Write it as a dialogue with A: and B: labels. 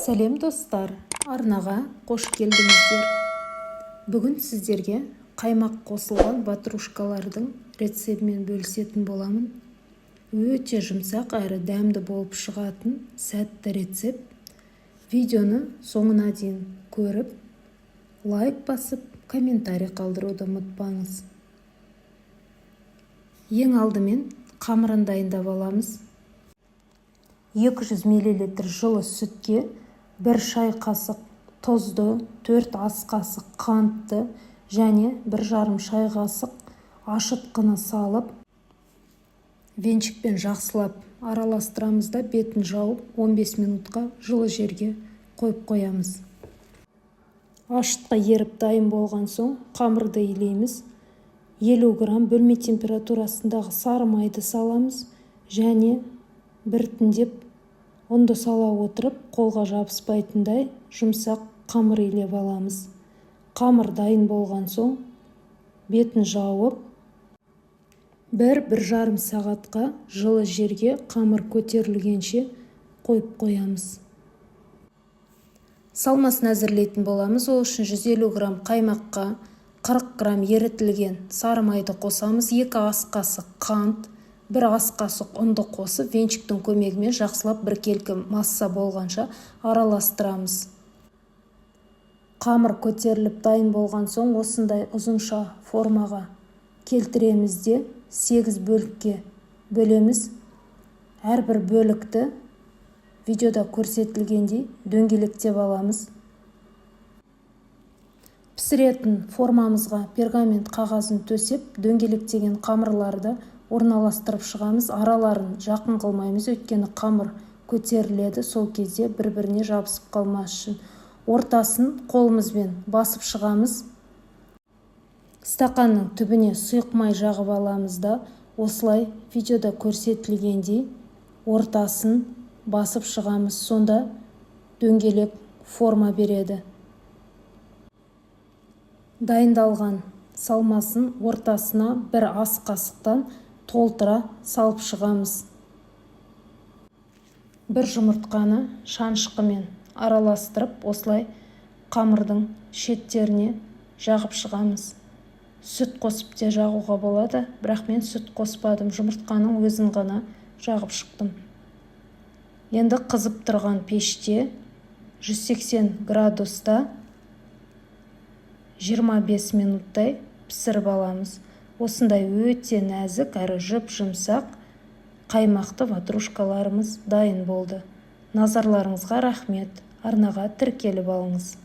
A: Сәлем достар, арнаға қош келдіңіздер. Бүгін сіздерге қаймақ қосылған ватрушкалардың рецептімен бөлісетін боламын. Өте жұмсақ әрі дәмді болып шығатын сәтті рецепт. Видеоны соңына дейін көріп, лайк басып, комментарий қалдыруды ұмытпаңыз. Ең алдымен қамырын дайындап аламыз. 200 мл жылы сүтке 1 шай қасық тұзды, 4 ас қасық қантты және 1,5 шай қасық ашытқыны салып, венчикпен жақсылап араластырамыз да бетін жауып 15 минутқа жылы жерге қойып қоямыз. Ашытқы еріп дайын болған соң қамырды илейміз. 50 грамм бөлме температурасындағы сары майды саламыз және біртіндеп ұнды сала отырып, қолға жабыспайтындай жұмсақ қамыр илеп аламыз. Қамыр дайын болған соң бетін жауып, 1-1,5 сағатқа жылы жерге қамыр көтерілгенше қойып қоямыз. Салмасын әзірлейтін боламыз. Ол үшін 150 грамм қаймаққа 40 грамм ерітілген сары майды қосамыз. 2 ас қасық қант, 1 ас қасық ұнды қосып, венчиктің көмегімен жақсылап біркелкі масса болғанша араластырамыз. Қамыр көтеріліп дайын болған соң осындай ұзынша формаға келтіреміз де 8 бөлікке бөлеміз. Әрбір бөлікті видеода көрсетілгендей дөңгелектеп аламыз. Пісіретін формамызға пергамент қағазын төсеп, дөңгелектеген қамырларды орналастырып шығамыз. Араларын жақын қылмаймыз, өйткені қамыр көтеріледі, сол кезде бір-біріне жабысып қалмас үшін. Ортасын қолымызбен басып шығамыз. Стақанның түбіне сұйық май жағып аламыз да, осылай видеода көрсетілгендей ортасын басып шығамыз. Сонда дөңгелек форма береді. Дайындалған салмасын ортасына 1 ас қасықтан толтыра салып шығамыз. 1 жұмыртқаны шанышқымен араластырып, осылай қамырдың шеттеріне жағып шығамыз. Сүт қосып те жағуға болады, бірақ мен сүт қоспадым, жұмыртқаның өзін ғана жағып шықтым. Енді қызып тұрған пеште 180 градуста 25 минуттай пісіріп аламыз. Осындай өте нәзік әрі жұп-жұмсақ қаймақты ватрушкаларымыз дайын болды. Назарларыңызға рахмет. Арнаға тіркеліп алыңыз.